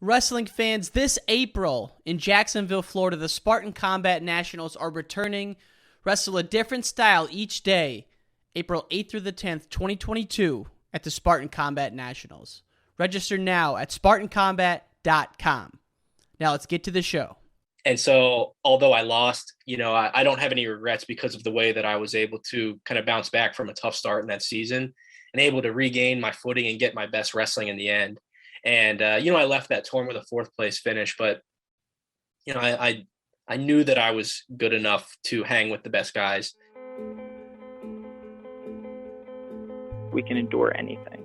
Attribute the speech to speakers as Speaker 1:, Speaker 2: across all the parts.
Speaker 1: Wrestling fans, this April in Jacksonville, Florida, the Spartan Combat Nationals are returning. Wrestle a different style each day, April 8th through the 10th, 2022, at the Spartan Combat Nationals. Register now at SpartanCombat.com. Now let's get to the show.
Speaker 2: And so, although I lost, I don't have any regrets because of the way that I was able to kind of bounce back from a tough start in that season and able to regain my footing and get my best wrestling in the end. And, I left that tournament with a fourth place finish, but, I knew that I was good enough to hang with the best guys.
Speaker 3: We can endure anything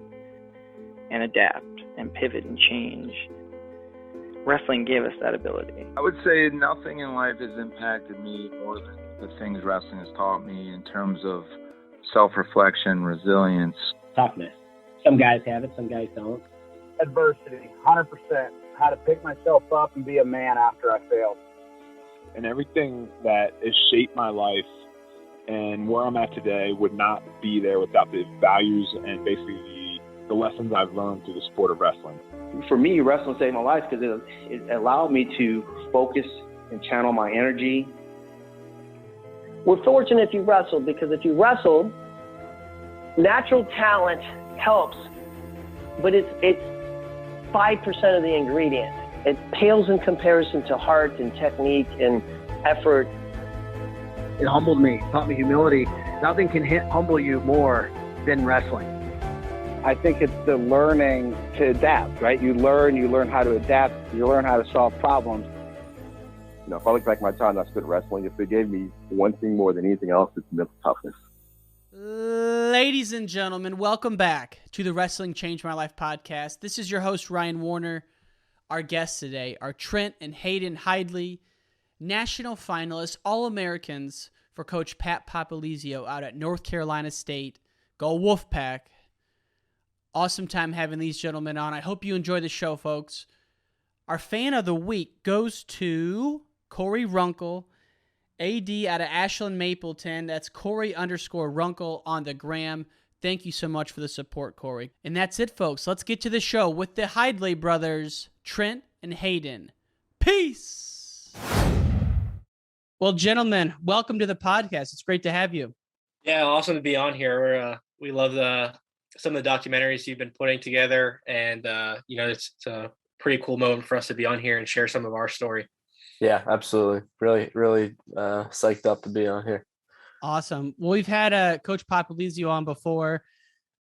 Speaker 3: and adapt and pivot and change. Wrestling gave us that ability.
Speaker 4: I would say nothing in life has impacted me more than the things wrestling has taught me in terms of self-reflection, resilience.
Speaker 5: Toughness. Some guys have it, some guys don't.
Speaker 6: Adversity, 100%. How to pick myself up and be a man after I failed.
Speaker 7: And everything that has shaped my life and where I'm at today would not be there without the values and basically the lessons I've learned through the sport of wrestling.
Speaker 8: For me, wrestling saved my life because it allowed me to focus and channel my energy.
Speaker 9: We're fortunate if you wrestled, because if you wrestled, natural talent helps, but it's 5% of the ingredient. It pales in comparison to heart and technique and effort.
Speaker 6: It humbled me, taught me humility. Nothing can humble you more than wrestling. I think it's the learning to adapt, right? You learn how to adapt, you learn how to solve problems.
Speaker 10: If I look back at my time I spent wrestling, if it gave me one thing more than anything else, it's mental toughness.
Speaker 1: Ladies and gentlemen, welcome back to the Wrestling Changed My Life podcast. This is your host, Ryan Warner. Our guests today are Trent and Hayden Hidlay, national finalists, All-Americans for Coach Pat Popolizio out at North Carolina State. Go Wolfpack. Awesome time having these gentlemen on. I hope you enjoy the show, folks. Our fan of the week goes to Corey Runkle, AD out of Ashland Mapleton. That's Corey_Runkle on the gram. Thank you so much for the support, Corey. And that's it, folks. Let's get to the show with the Hidlay brothers, Trent and Hayden. Peace! Well, gentlemen, welcome to the podcast. It's great to have you.
Speaker 2: Yeah, awesome to be on here. We love some of the documentaries you've been putting together, and it's a pretty cool moment for us to be on here and share some of our story.
Speaker 11: Yeah, absolutely. Really psyched up to be on here.
Speaker 1: Awesome. Well, we've had Coach Popolizio on before.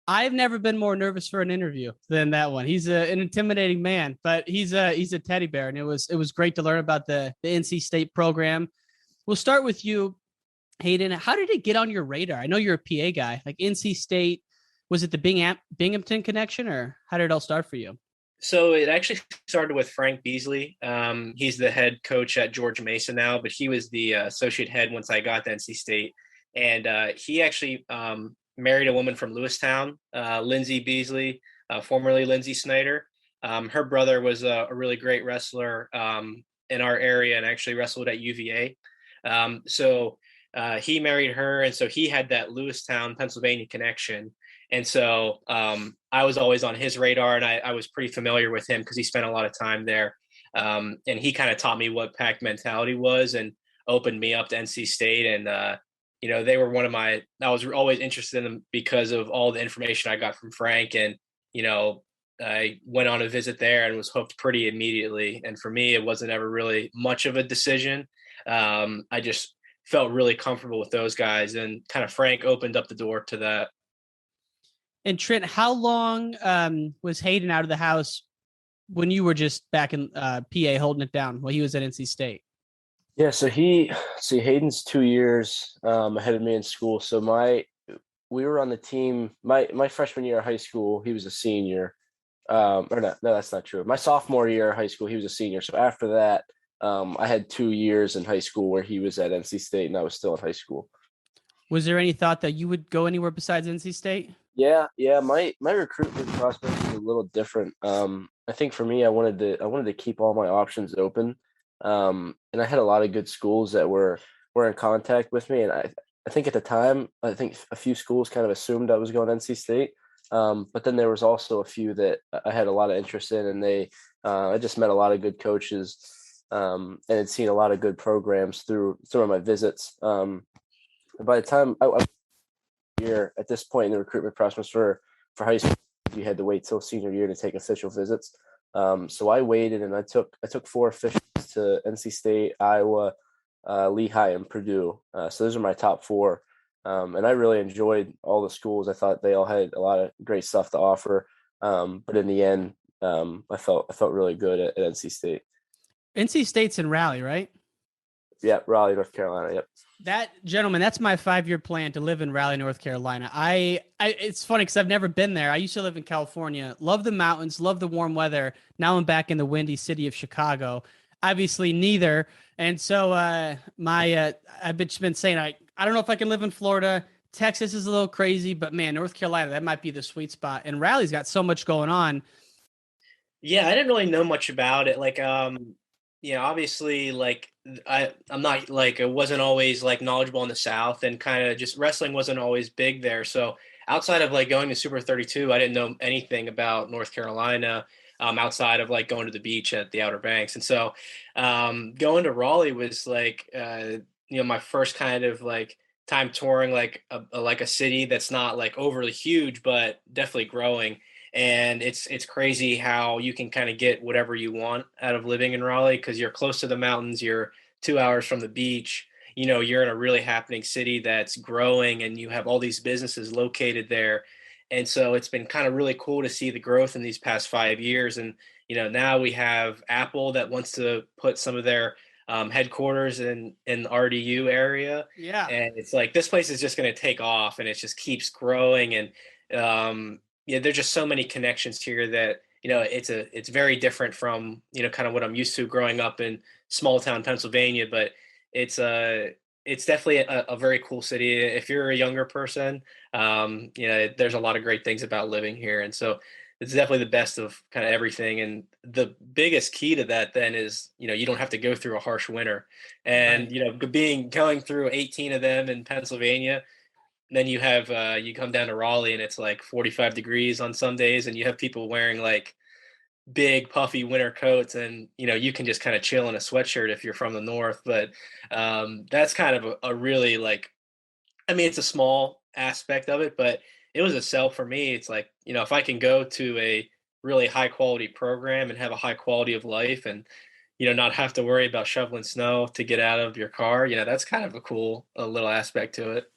Speaker 1: I've never been more nervous for an interview than that one. He's an intimidating man, but he's a teddy bear, and it was great to learn about the NC State program. We'll start with you, Hayden. How did it get on your radar? I know you're a PA guy. Like NC State, was it the Binghamton connection, or how did it all start for you?
Speaker 2: So it actually started with Frank Beasley. He's the head coach at George Mason now, but he was the associate head once I got to NC State. And he actually married a woman from Lewistown, Lindsay Beasley, formerly Lindsay Snyder. Her brother was a really great wrestler in our area and actually wrestled at UVA. So he married her, and so he had that Lewistown, Pennsylvania connection. And so I was always on his radar, and I was pretty familiar with him because he spent a lot of time there. And he kind of taught me what pack mentality was and opened me up to NC State. And, they were I was always interested in them because of all the information I got from Frank. And, I went on a visit there and was hooked pretty immediately. And for me, it wasn't ever really much of a decision. I just felt really comfortable with those guys, and kind of Frank opened up the door to that.
Speaker 1: And Trent, how long was Hayden out of the house when you were just back in PA holding it down while he was at NC State?
Speaker 11: Yeah, so Hayden's 2 years ahead of me in school. So we were on the team my freshman year of high school. He was a senior. No, that's not true. My sophomore year of high school, he was a senior. So after that, I had 2 years in high school where he was at NC State and I was still in high school.
Speaker 1: Was there any thought that you would go anywhere besides NC State?
Speaker 11: Yeah. My recruitment prospect was a little different. I think for me, I wanted to keep all my options open. And I had a lot of good schools that were in contact with me. And I think at the time, I think a few schools kind of assumed I was going to NC State. But then there was also a few that I had a lot of interest in, and they I just met a lot of good coaches, and had seen a lot of good programs through my visits. By the time I was here at this point in the recruitment process for high school, you had to wait till senior year to take official visits. So I waited, and I took 4 officials to NC State, Iowa, Lehigh, and Purdue. So those are my top 4. And I really enjoyed all the schools. I thought they all had a lot of great stuff to offer. But in the end, I felt really good at NC State.
Speaker 1: NC State's in Raleigh, right?
Speaker 11: Yeah, Raleigh, North Carolina. Yep.
Speaker 1: That's my 5-year plan, to live in Raleigh, North Carolina. It's funny because I've never been there. I used to live in California. Love the mountains, love the warm weather. Now I'm back in the windy city of Chicago. Obviously, neither. And so I've been saying I don't know if I can live in Florida. Texas is a little crazy, but man, North Carolina, that might be the sweet spot. And Raleigh's got so much going on.
Speaker 2: Yeah, I didn't really know much about it. Like, obviously, like I'm not like, I wasn't always like knowledgeable in the South, and kind of just wrestling wasn't always big there. So outside of like going to Super 32, I didn't know anything about North Carolina, outside of like going to the beach at the Outer Banks. And so going to Raleigh was like, my first kind of like time touring like a city that's not like overly huge, but definitely growing. And it's crazy how you can kind of get whatever you want out of living in Raleigh, because you're close to the mountains, you're 2 hours from the beach, you're in a really happening city that's growing, and you have all these businesses located there. And so it's been kind of really cool to see the growth in these past 5 years. And, now we have Apple that wants to put some of their headquarters in the RDU area.
Speaker 1: Yeah.
Speaker 2: And it's like, this place is just going to take off, and it just keeps growing. And, there's just so many connections here that, it's very different from, kind of what I'm used to growing up in small town Pennsylvania, but it's definitely a very cool city. If you're a younger person, there's a lot of great things about living here. And so it's definitely the best of kind of everything. And the biggest key to that then is, you don't have to go through a harsh winter. And, going through 18 of them in Pennsylvania, then you have, you come down to Raleigh and it's like 45 degrees on some days, and you have people wearing like big puffy winter coats, and, you can just kind of chill in a sweatshirt if you're from the North. But that's kind of a really like, it's a small aspect of it, but it was a sell for me. It's like, if I can go to a really high quality program and have a high quality of life, and, not have to worry about shoveling snow to get out of your car, that's kind of a cool little aspect to it.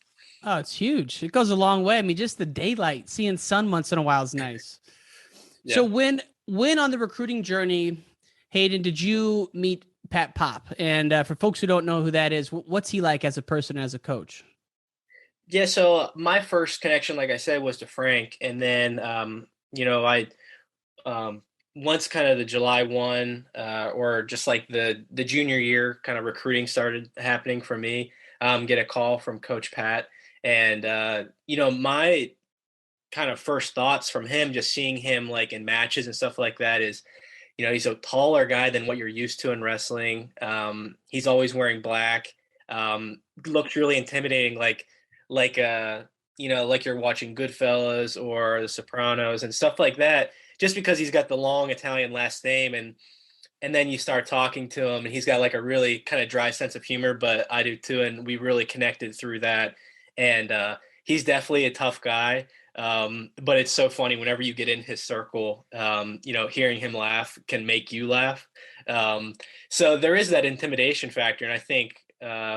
Speaker 1: Oh, it's huge. It goes a long way. Just the daylight, seeing sun once in a while is nice. Yeah. So when on the recruiting journey, Hayden, did you meet Pat Pop? And for folks who don't know who that is, what's he like as a person, as a coach?
Speaker 2: Yeah, so my first connection, like I said, was to Frank. And then, I once kind of the July 1 or just like the junior year kind of recruiting started happening for me, get a call from Coach Pat. And, my kind of first thoughts from him, just seeing him like in matches and stuff like that, is, he's a taller guy than what you're used to in wrestling. He's always wearing black, looks really intimidating, like you're watching Goodfellas or The Sopranos and stuff like that, just because he's got the long Italian last name. And then you start talking to him, and he's got like a really kind of dry sense of humor, but I do too. And we really connected through that. And he's definitely a tough guy. But it's so funny whenever you get in his circle, hearing him laugh can make you laugh. So there is that intimidation factor. And I think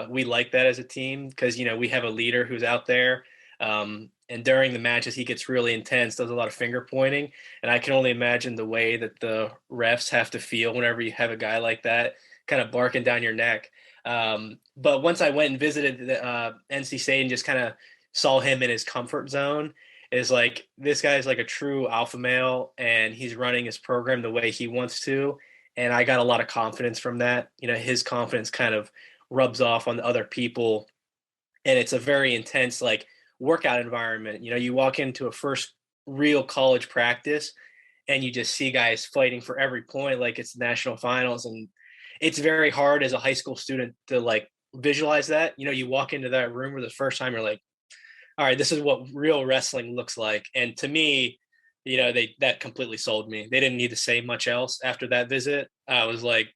Speaker 2: we like that as a team, because, we have a leader who's out there. And during the matches, he gets really intense, does a lot of finger pointing. And I can only imagine the way that the refs have to feel whenever you have a guy like that kind of barking down your neck. But once I went and visited the NC State and just kind of saw him in his comfort zone, is like, this guy is like a true alpha male, and he's running his program the way he wants to. And I got a lot of confidence from that. His confidence kind of rubs off on the other people. And it's a very intense, like, workout environment. You walk into a first real college practice, and you just see guys fighting for every point like it's the national finals. And it's very hard as a high school student to like visualize that. You walk into that room for the first time, you're like, all right, this is what real wrestling looks like. And to me, that completely sold me. They didn't need to say much else after that visit. I was like,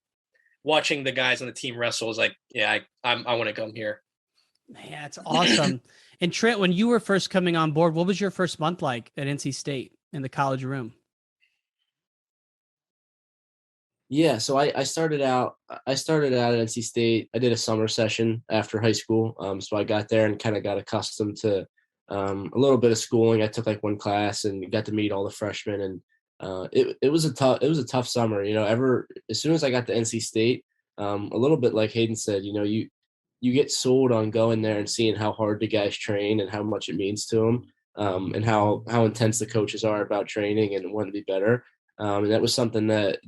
Speaker 2: watching the guys on the team wrestle was like, yeah, I want to come here.
Speaker 1: Yeah, it's awesome. And Trent, when you were first coming on board, what was your first month like at NC State in the college room?
Speaker 11: Yeah, so I started out at NC State. I did a summer session after high school. So I got there and kind of got accustomed to a little bit of schooling. I took like one class and got to meet all the freshmen, and it was a tough summer. As soon as I got to NC State, a little bit like Hayden said, you get sold on going there and seeing how hard the guys train and how much it means to them, and how intense the coaches are about training and wanting to be better. And that was something that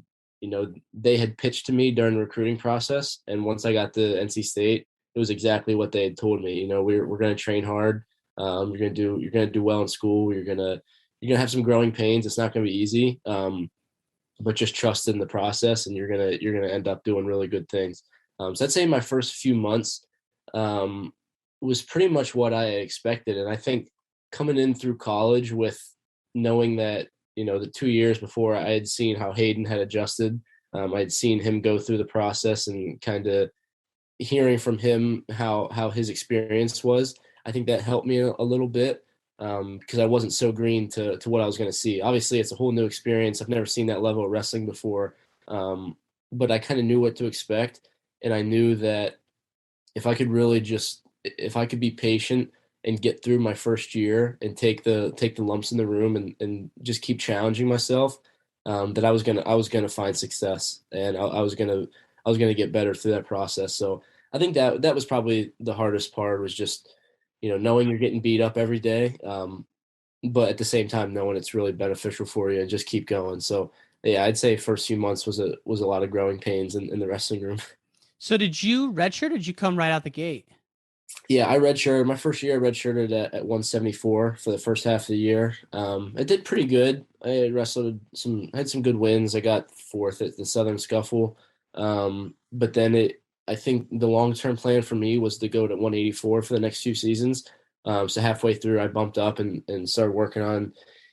Speaker 11: they had pitched to me during the recruiting process. And once I got to NC State, it was exactly what they had told me. We're going to train hard. You're going to do well in school. You're going to have some growing pains. It's not going to be easy. But just trust in the process, and you're going to end up doing really good things. So I'd say my first few months was pretty much what I expected. And I think coming in through college with knowing that, the 2 years before I had seen how Hayden had adjusted. I'd seen him go through the process and kind of hearing from him how his experience was. I think that helped me a little bit because I wasn't so green to what I was going to see. Obviously, it's a whole new experience. I've never seen that level of wrestling before, but I kind of knew what to expect. And I knew that if I could be patient and get through my first year and take the lumps in the room and just keep challenging myself, that I was gonna find success, and I was gonna get better through that process. So I think that was probably the hardest part, was just knowing you're getting beat up every day, but at the same time knowing it's really beneficial for you and just keep going. So yeah, I'd say first few months was a lot of growing pains in the wrestling room.
Speaker 1: So did you redshirt or did you come right out the gate?
Speaker 11: Yeah, I redshirted. My first year, I redshirted at 174 for the first half of the year. I did pretty good. I had some good wins. I got fourth at the Southern Scuffle. But then I think the long-term plan for me was to go to 184 for the next few seasons. So halfway through, I bumped up and started working on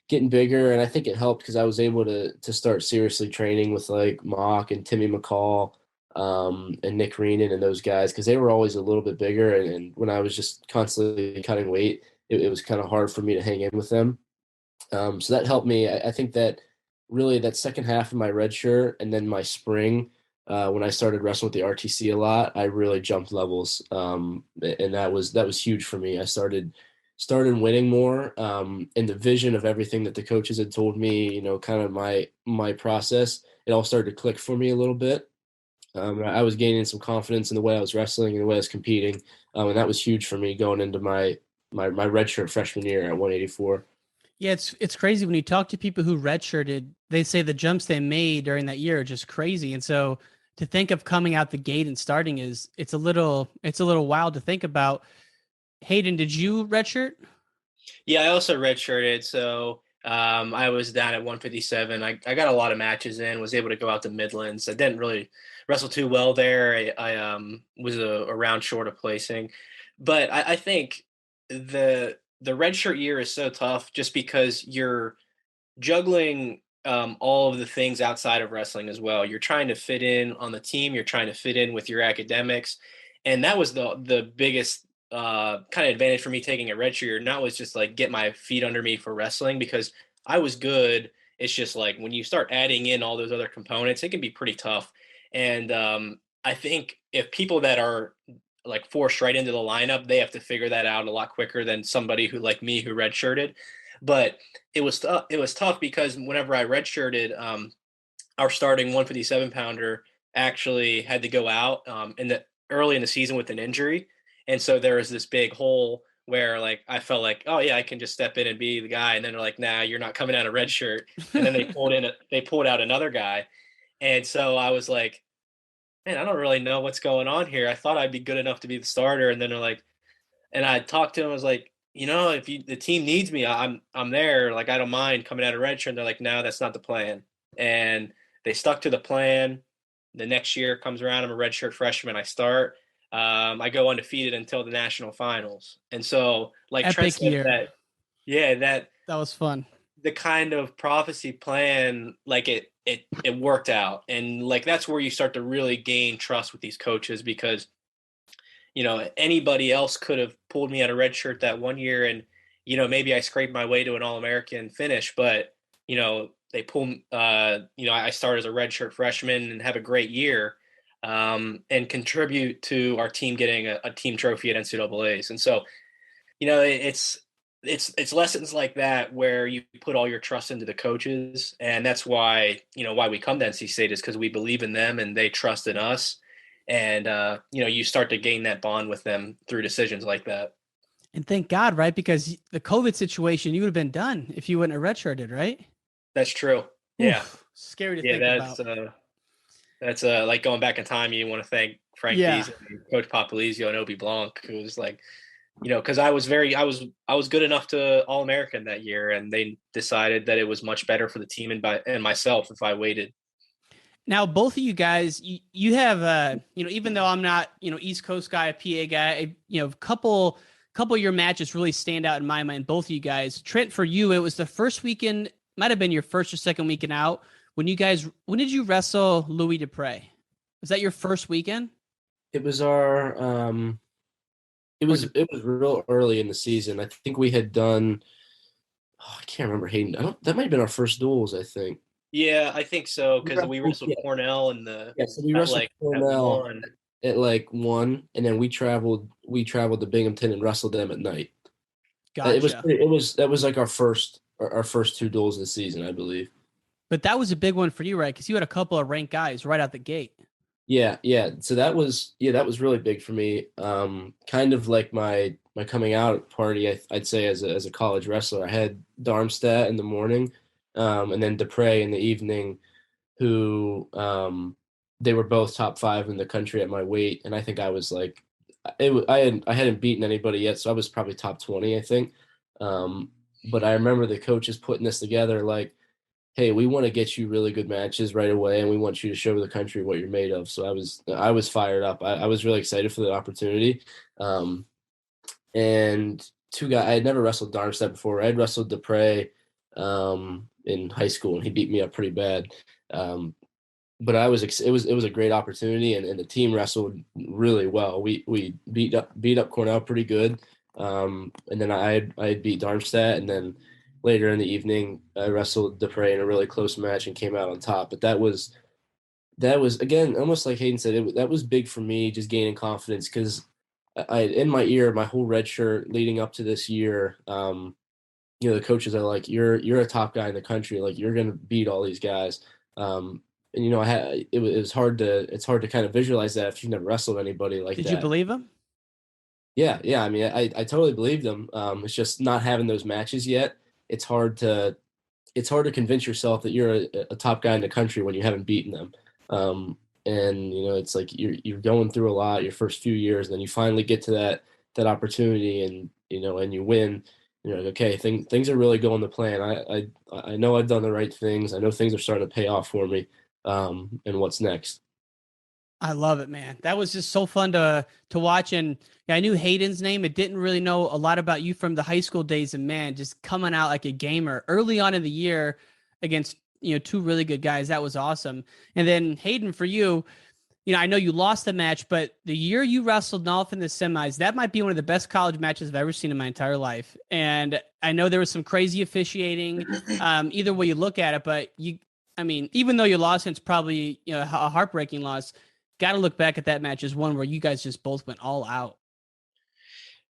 Speaker 11: getting bigger. And I think it helped because I was able to start seriously training with like Mock and Timmy McCall, and Nick Reenan and those guys, because they were always a little bit bigger. And when I was just constantly cutting weight, it was kind of hard for me to hang in with them. So that helped me. I think that really that second half of my red shirt and then my spring, when I started wrestling with the RTC a lot, I really jumped levels. And that was huge for me. I started winning more. And the vision of everything that the coaches had told me, kind of my process, it all started to click for me a little bit. I was gaining some confidence in the way I was wrestling and the way I was competing. And that was huge for me going into my redshirt freshman year at 184.
Speaker 1: Yeah, it's crazy when you talk to people who redshirted, they say the jumps they made during that year are just crazy. And so to think of coming out the gate and starting it's a little wild to think about. Hayden, did you redshirt?
Speaker 2: Yeah, I also redshirted. So I was down at 157. I got a lot of matches in, was able to go out to Midlands. I didn't really wrestle too well there. I was a round short of placing. But I think the redshirt year is so tough just because you're juggling all of the things outside of wrestling as well. You're trying to fit in on the team. You're trying to fit in with your academics. And that was the biggest kind of advantage for me taking a redshirt year. Not was just like get my feet under me for wrestling, because I was good. It's just like when you start adding in all those other components, it can be pretty tough. And I think if people that are like forced right into the lineup, they have to figure that out a lot quicker than somebody who like me who redshirted. But it was tough because whenever I redshirted, our starting 157 pounder actually had to go out early in the season with an injury. And so there was this big hole where like I felt like, oh yeah, I can just step in and be the guy. And then they're like, nah, you're not coming out of red shirt. And then they pulled out another guy. And so I was like, man, I don't really know what's going on here. I thought I'd be good enough to be the starter. And then they're like, and I talked to him, I was like, if the team needs me, I'm there. Like, I don't mind coming out of red shirt. And they're like, no, that's not the plan. And they stuck to the plan. The next year comes around, I'm a redshirt freshman. I start. I go undefeated until the national finals. And so, like
Speaker 1: Epic
Speaker 2: Trent said,
Speaker 1: year.
Speaker 2: that
Speaker 1: was fun.
Speaker 2: the kind of prophecy plan, like it worked out. And like, that's where you start to really gain trust with these coaches, because, anybody else could have pulled me out of redshirt that one year and, maybe I scraped my way to an All-American finish, but, they pull, I start as a redshirt freshman and have a great year, and contribute to our team getting a team trophy at NCAAs. And so, it's lessons like that where you put all your trust into the coaches. And that's why, why we come to NC State, is because we believe in them and they trust in us. And, you start to gain that bond with them through decisions like that.
Speaker 1: And thank God, right? Because the COVID situation, you would have been done if you wouldn't have redshirted, right?
Speaker 2: That's true. Yeah.
Speaker 1: Oof, scary to think about.
Speaker 2: That's like going back in time. You want to thank Frank Beasley, Coach Popolizio, and Obi Blanc, who was like, because I was good enough to All-American that year, and they decided that it was much better for the team and myself if I waited.
Speaker 1: Now, both of you guys, you have, even though I'm not, East Coast guy, a PA guy, a couple of your matches really stand out in my mind. Both of you guys. Trent, for you, it was the first weekend, might have been your first or second weekend out. When did you wrestle Louis Dupre? Was that your first weekend?
Speaker 11: It was it was real early in the season. I think we had done, I can't remember Hayden. That might have been our first duels, I think.
Speaker 2: Yeah, I think so, because we wrestled Cornell in the
Speaker 11: so we wrestled Cornell at like 1, and then we traveled to Binghamton and wrestled them at night.
Speaker 1: Gotcha.
Speaker 11: That was like our first 2 duels of the season, I believe.
Speaker 1: But that was a big one for you, right? Because you had a couple of ranked guys right out the gate.
Speaker 11: Yeah. So that was really big for me. Kind of like my coming out party, I'd say, as a college wrestler. I had Darmstadt in the morning, and then Dupre in the evening, who they were both top 5 in the country at my weight, and I think I was like, I hadn't beaten anybody yet, so I was probably top 20, I think. But I remember the coaches putting this together, like, hey, we want to get you really good matches right away, and we want you to show the country what you're made of. So I was fired up. I was really excited for the opportunity. And 2 guys, I had never wrestled Darmstadt before. I had wrestled Dupre in high school, and he beat me up pretty bad. But it was a great opportunity, and the team wrestled really well. We beat up Cornell pretty good, and then I had beat Darmstadt, and then later in the evening I wrestled Dupre in a really close match and came out on top. But that was again, almost like Hayden said, that was big for me, just gaining confidence, because in my ear my whole red shirt leading up to this year, the coaches are like, you're a top guy in the country, like you're gonna beat all these guys. And it's hard to kind of visualize that if you've never wrestled anybody like that.
Speaker 1: Did you believe him?
Speaker 11: Yeah. I mean, I totally believed them. It's just not having those matches yet. It's hard to convince yourself that you're a top guy in the country when you haven't beaten them. And it's like you're going through a lot your first few years, and then you finally get to that opportunity, and and you win. You're like, okay, things are really going to plan. I know I've done the right things. I know things are starting to pay off for me. And what's next?
Speaker 1: I love it, man. That was just so fun to watch. And I knew Hayden's name. I didn't really know a lot about you from the high school days, and man, just coming out like a gamer early on in the year against, 2 really good guys. That was awesome. And then Hayden, for you, I know you lost the match, but the year you wrestled Nolf in the semis, that might be one of the best college matches I've ever seen in my entire life. And I know there was some crazy officiating, either way you look at it, but even though you lost, and it's probably a heartbreaking loss, got to look back at that match as one where you guys just both went all out.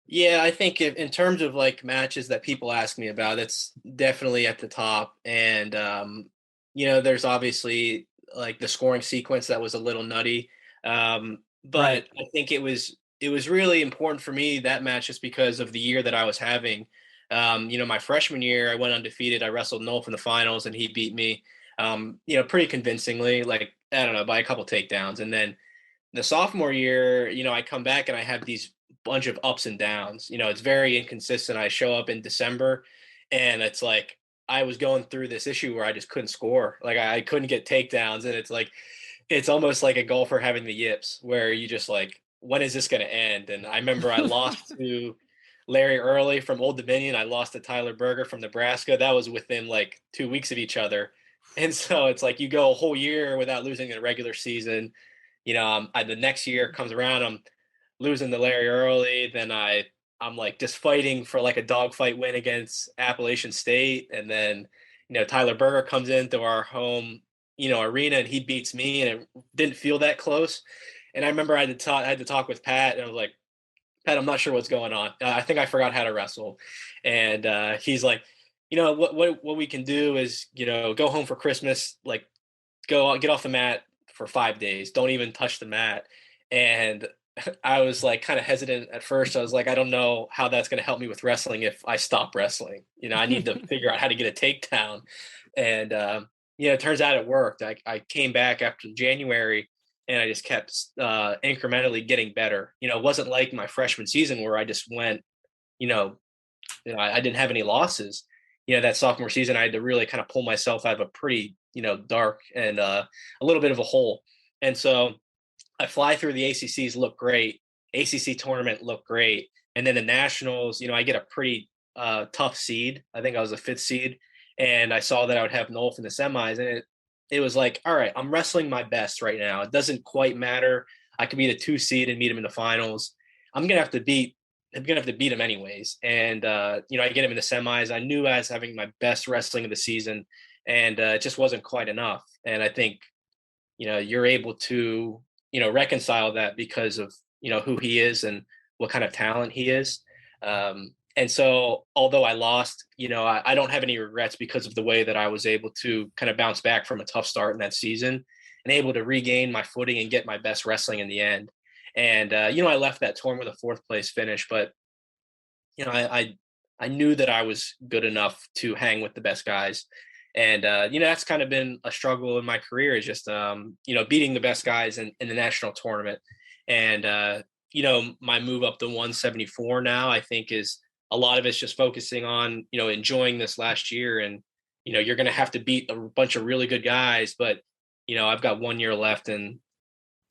Speaker 2: Yeah, I think in terms of like matches that people ask me about, it's definitely at the top. And, there's obviously like the scoring sequence that was a little nutty. But right. I think it was really important for me, that match, just because of the year that I was having. My freshman year, I went undefeated. I wrestled Nolf in the finals, and he beat me, pretty convincingly, like, I don't know, by a couple takedowns. And then the sophomore year, I come back and I have these bunch of ups and downs. It's very inconsistent. I show up in December, and it's like I was going through this issue where I just couldn't score. Like I couldn't get takedowns, and it's like it's almost like a golfer having the yips, where you just like, when is this going to end? And I remember I lost to Larry Early from Old Dominion. I lost to Tyler Berger from Nebraska. That was within like 2 weeks of each other. And so it's like you go a whole year without losing in a regular season. The next year comes around, I'm losing to Larry Early. Then I'm like just fighting for like a dogfight win against Appalachian State. And then, Tyler Berger comes into our home, arena, and he beats me, and it didn't feel that close. And I remember I had to talk with Pat, and I was like, Pat, I'm not sure what's going on. I think I forgot how to wrestle. And he's like, what we can do is, go home for Christmas, like go get off the mat for 5 days. Don't even touch the mat. And I was like kind of hesitant at first. I was like, I don't know how that's going to help me with wrestling if I stop wrestling. I need to figure out how to get a takedown. And, it turns out it worked. I came back after January, and I just kept incrementally getting better. It wasn't like my freshman season where I just went, I didn't have any losses. That sophomore season, I had to really kind of pull myself out of a pretty, dark and a little bit of a hole. And so I fly through the ACCs, look great. ACC tournament looked great. And then the nationals, I get a pretty tough seed. I think I was a 5th seed. And I saw that I would have Nolf in the semis. And it was like, all right, I'm wrestling my best right now. It doesn't quite matter. I could be the 2 seed and meet him in the finals. I'm going to have to beat him anyways. And, I get him in the semis. I knew I was having my best wrestling of the season, and it just wasn't quite enough. And I think, you're able to, reconcile that because of, who he is and what kind of talent he is. And so although I lost, I don't have any regrets because of the way that I was able to kind of bounce back from a tough start in that season and able to regain my footing and get my best wrestling in the end. And, I left that tournament with a 4th place finish, but, I knew that I was good enough to hang with the best guys. And, that's kind of been a struggle in my career, is just, beating the best guys in the national tournament. And, my move up to 174 now, I think is a lot of it's just focusing on, enjoying this last year. And, you're going to have to beat a bunch of really good guys, but, I've got 1 year left, and,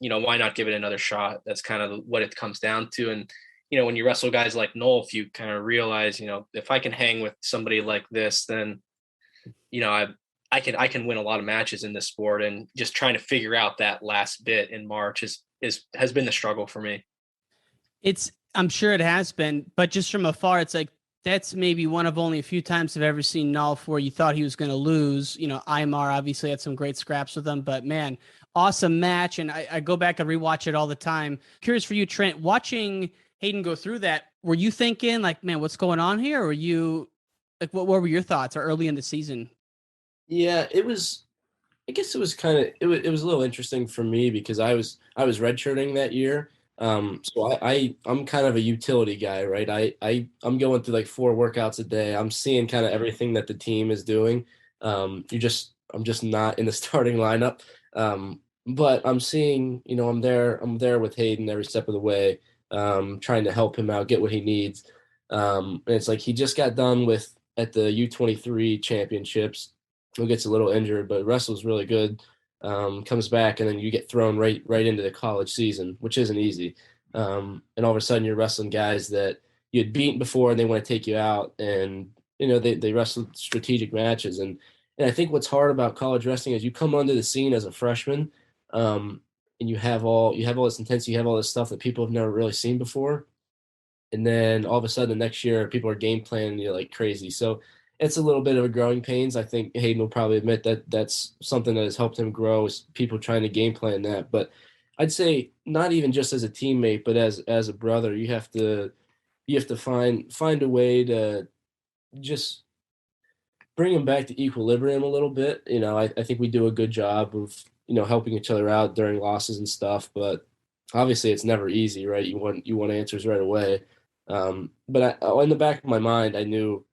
Speaker 2: why not give it another shot? That's kind of what it comes down to. And, when you wrestle guys like Nolf, you kind of realize, if I can hang with somebody like this, then, I can win a lot of matches in this sport. And just trying to figure out that last bit in March has been the struggle for me.
Speaker 1: I'm sure it has been, but just from afar, it's like, that's maybe one of only a few times I've ever seen Nolf where you thought he was going to lose. Aymar obviously had some great scraps with him, but man, awesome match. And I go back and rewatch it all the time. Curious for you, Trent, watching Hayden go through that, were you thinking like, man, what's going on here? Or were you like, what were your thoughts early in the season?
Speaker 11: Yeah, I guess it was a little interesting for me because I was redshirting that year. So I'm kind of a utility guy, right? I'm going through like 4 workouts a day. I'm seeing kind of everything that the team is doing. I'm just not in the starting lineup. But I'm seeing, I'm there with Hayden every step of the way, trying to help him out, get what he needs. And it's like, he just got done at the U23 championships, who gets a little injured, but wrestles really good. Comes back, and then you get thrown right into the college season, which isn't easy. And all of a sudden you're wrestling guys that you had beaten before, and they want to take you out, and they wrestle strategic matches. And I think what's hard about college wrestling is you come onto the scene as a freshman, and you have all this intensity, you have all this stuff that people have never really seen before, and then all of a sudden the next year people are game planning you like crazy. So it's a little bit of a growing pains. I think Hayden will probably admit that that's something that has helped him grow, is people trying to game plan that. But I'd say not even just as a teammate, but as a brother, you have to find a way to just bring him back to equilibrium a little bit. I think we do a good job of, helping each other out during losses and stuff, but obviously it's never easy, right? You want answers right away. But in the back of my mind, I knew,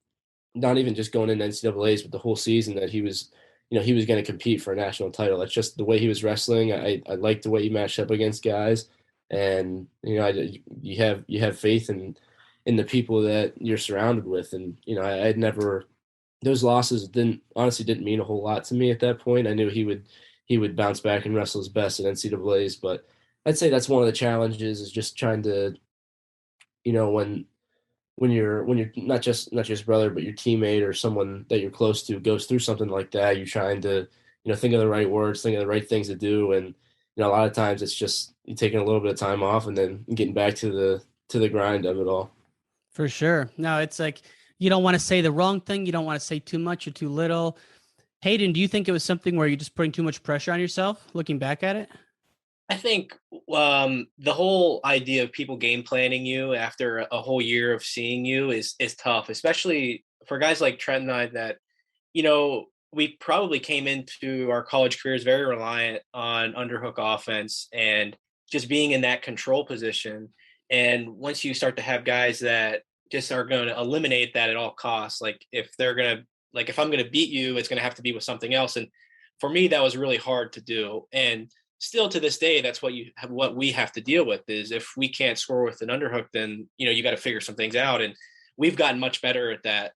Speaker 11: not even just going into NCAAs, but the whole season, that he was going to compete for a national title. That's just the way he was wrestling. I liked the way he matched up against guys, and you have faith in the people that you're surrounded with. And I had never, those losses didn't mean a whole lot to me at that point. I knew he would bounce back and wrestle his best at NCAAs, but I'd say that's one of the challenges, is just trying to, when when you're not just your brother, but your teammate or someone that you're close to goes through something like that, you're trying to, think of the right words, think of the right things to do. And, a lot of times it's just you taking a little bit of time off and then getting back to the grind of it all.
Speaker 1: For sure. No, it's like you don't want to say the wrong thing. You don't want to say too much or too little. Hayden, do you think it was something where you're just putting too much pressure on yourself looking back at it?
Speaker 2: I think the whole idea of people game planning you after a whole year of seeing you is tough, especially for guys like Trent and I that, we probably came into our college careers very reliant on underhook offense and just being in that control position. And once you start to have guys that just are going to eliminate that at all costs, like if I'm going to beat you, it's going to have to be with something else. And for me, that was really hard to do. And still to this day, that's what we have to deal with is if we can't score with an underhook, then, you got to figure some things out. And we've gotten much better at that.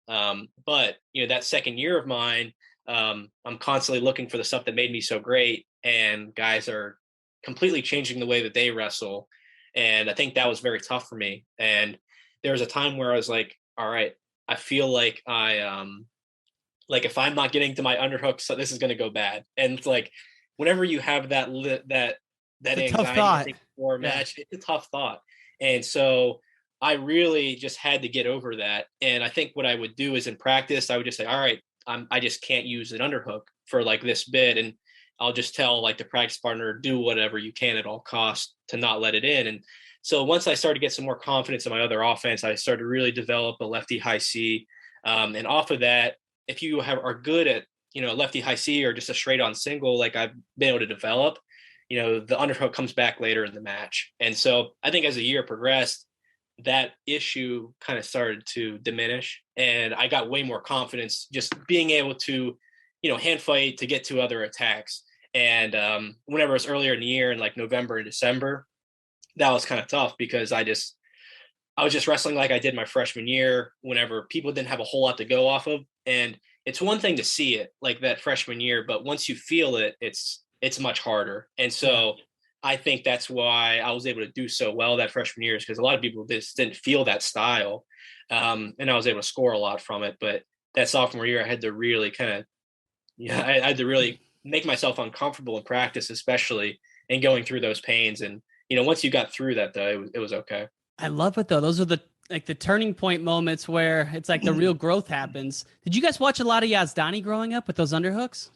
Speaker 2: But that second year of mine, I'm constantly looking for the stuff that made me so great, and guys are completely changing the way that they wrestle. And I think that was very tough for me. And there was a time where I was like, all right, I feel like if I'm not getting to my underhook, so this is going to go bad. And it's like, whenever you have that anxiety before a match, it's a tough thought. And so I really just had to get over that. And I think what I would do is in practice, I would just say, all right, I just can't use an underhook for like this bit. And I'll just tell like the practice partner, do whatever you can at all costs to not let it in. And so once I started to get some more confidence in my other offense, I started to really develop a lefty high C. And off of that, if you are good at, lefty high C or just a straight on single, like I've been able to develop, the underhook comes back later in the match. And so I think as the year progressed, that issue kind of started to diminish, and I got way more confidence just being able to, hand fight to get to other attacks. And whenever it was earlier in the year in like November and December, that was kind of tough because I was just wrestling like I did my freshman year whenever people didn't have a whole lot to go off of. And it's one thing to see it like that freshman year, but once you feel it, it's much harder. And so I think that's why I was able to do so well that freshman year, is because a lot of people just didn't feel that style. And I was able to score a lot from it. But that sophomore year, I had to really I had to really make myself uncomfortable in practice, especially, and going through those pains. And, once you got through that, though, it was okay.
Speaker 1: I love it, though. Those are the turning point moments where it's like the real growth happens. Did you guys watch a lot of Yazdani growing up with those underhooks?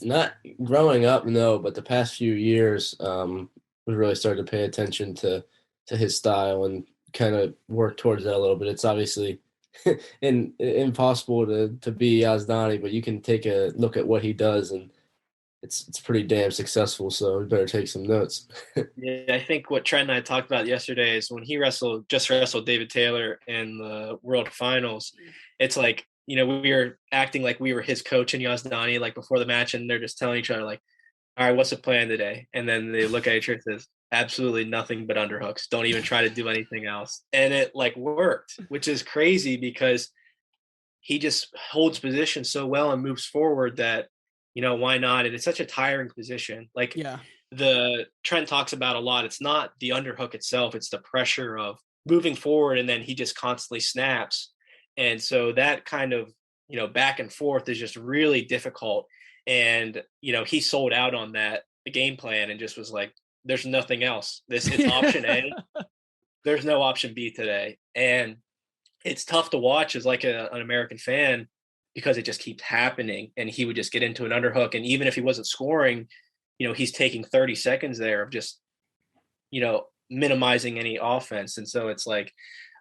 Speaker 11: Not growing up, no, but the past few years, we really started to pay attention to his style and kind of work towards that a little bit. It's obviously impossible to be Yazdani, but you can take a look at what he does, and it's pretty damn successful. So we better take some notes.
Speaker 2: Yeah, I think what Trent and I talked about yesterday is when he wrestled David Taylor in the World Finals, it's like, we were acting like we were his coach in Yazdani, like before the match, and they're just telling each other like, all right, what's the plan today? And then they look at each other and says, absolutely nothing but underhooks. Don't even try to do anything else. And it like worked, which is crazy because he just holds position so well and moves forward that, why not? And it's such a tiring position. Like the Trent talks about a lot. It's not the underhook itself. It's the pressure of moving forward. And then he just constantly snaps. And so that kind of, back and forth is just really difficult. And, he sold out on that, the game plan, and just was like, there's nothing else. It's option A. There's no option B today. And it's tough to watch as like an American fan because it just keeps happening. And he would just get into an underhook. And even if he wasn't scoring, he's taking 30 seconds there of just, minimizing any offense. And so it's like,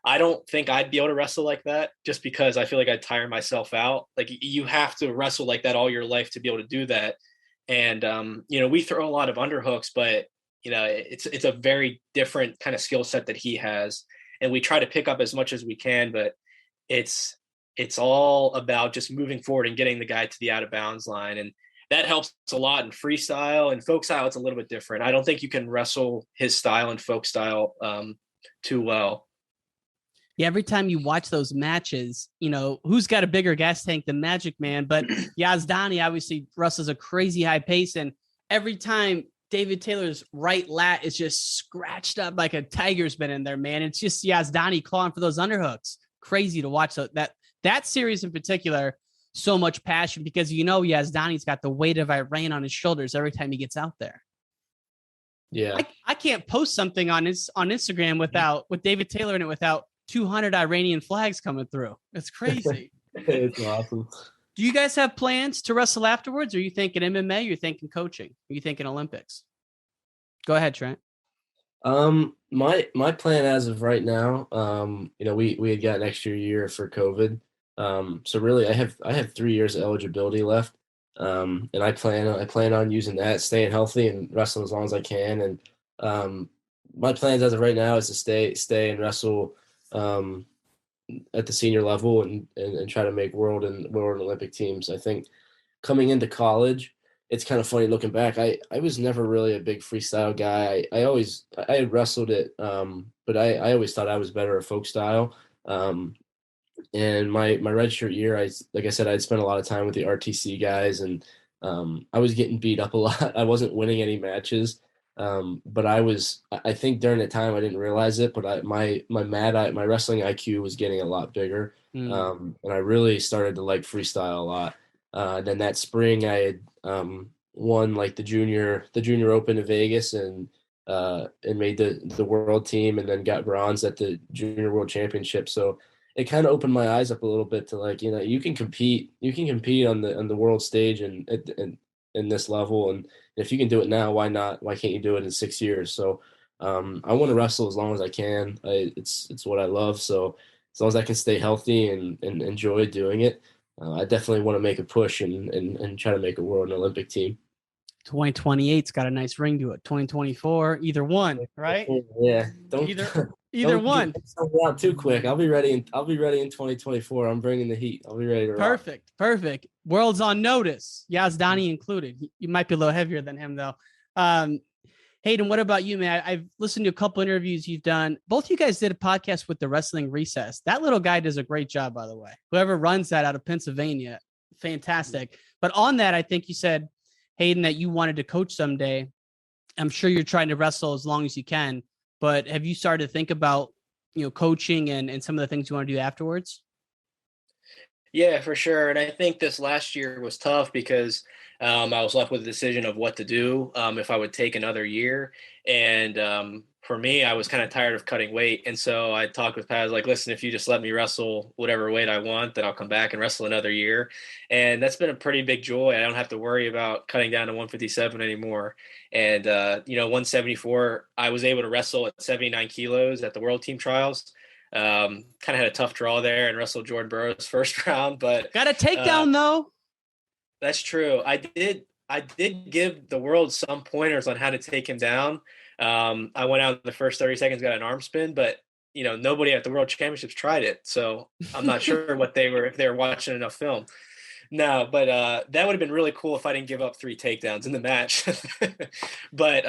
Speaker 2: I don't think I'd be able to wrestle like that just because I feel like I'd tire myself out. Like you have to wrestle like that all your life to be able to do that. And, we throw a lot of underhooks, but, it's a very different kind of skill set that he has. And we try to pick up as much as we can, but it's all about just moving forward and getting the guy to the out of bounds line. And that helps a lot in freestyle and folk style. It's a little bit different. I don't think you can wrestle his style and folk style too well.
Speaker 1: Yeah, every time you watch those matches, who's got a bigger gas tank than Magic Man? But Yazdani obviously wrestles a crazy high pace, and every time David Taylor's right lat is just scratched up like a tiger's been in there, man. It's just Yazdani clawing for those underhooks. Crazy to watch. So that series in particular, so much passion because Yazdani's got the weight of Iran on his shoulders every time he gets out there.
Speaker 11: Yeah,
Speaker 1: I can't post something on Instagram with David Taylor in it without 200 Iranian flags coming through. It's crazy.
Speaker 11: It's awesome.
Speaker 1: Do you guys have plans to wrestle afterwards? Or are you thinking MMA? You're thinking coaching? Are you thinking Olympics? Go ahead, Trent.
Speaker 11: My plan as of right now, we had got an extra year for COVID. So really I have 3 years of eligibility left. And I plan on using that, staying healthy and wrestling as long as I can. And my plans as of right now is to stay and wrestle at the senior level and try to make world and Olympic teams. I think coming into college, it's kind of funny looking back. I was never really a big freestyle guy. I had wrestled it, but I always thought I was better at folk style. And my redshirt year, like I said, I'd spent a lot of time with the RTC guys, and I was getting beat up a lot. I wasn't winning any matches. But I think during that time I didn't realize it, but my wrestling IQ was getting a lot bigger. And I really started to like freestyle a lot. Then that spring I had won like the junior open in Vegas and made the world team, and then got bronze at the junior world championship. So it kind of opened my eyes up a little bit to like, you can compete on the world stage and in this level. And if you can do it now, why not? Why can't you do it in 6 years? So I want to wrestle as long as I can. It's what I love. So as long as I can stay healthy and enjoy doing it, I definitely want to make a push and try to make a world and Olympic team.
Speaker 1: 2028's got a nice ring to it. 2024, either one, right?
Speaker 11: Yeah.
Speaker 1: Either one.
Speaker 11: Get something out too quick. I'll be ready in 2024. I'm bringing the heat. I'll be ready to rock.
Speaker 1: Perfect. World's on notice. Yazdani included. You might be a little heavier than him though. Hayden, what about you, man? I've listened to a couple interviews you've done. Both you guys did a podcast with the Wrestling Recess. That little guy does a great job, by the way. Whoever runs that out of Pennsylvania, fantastic. But on that, I think you said, Hayden, that you wanted to coach someday. I'm sure you're trying to wrestle as long as you can, but have you started to think about, coaching and some of the things you want to do afterwards?
Speaker 2: Yeah, for sure. And I think this last year was tough because I was left with a decision of what to do if I would take another year. And for me, I was kind of tired of cutting weight. And so I talked with Pat. I was like, listen, if you just let me wrestle whatever weight I want, then I'll come back and wrestle another year. And that's been a pretty big joy. I don't have to worry about cutting down to 157 anymore. And, 174, I was able to wrestle at 79 kilos at the World Team Trials. Kind of had a tough draw there and wrestled Jordan Burroughs first round, but
Speaker 1: got a takedown though.
Speaker 2: That's true. I did give the world some pointers on how to take him down. I went out in the first 30 seconds, got an arm spin, but nobody at the World Championships tried it. So I'm not sure if they were watching enough film. No, but that would have been really cool if I didn't give up 3 takedowns in the match. But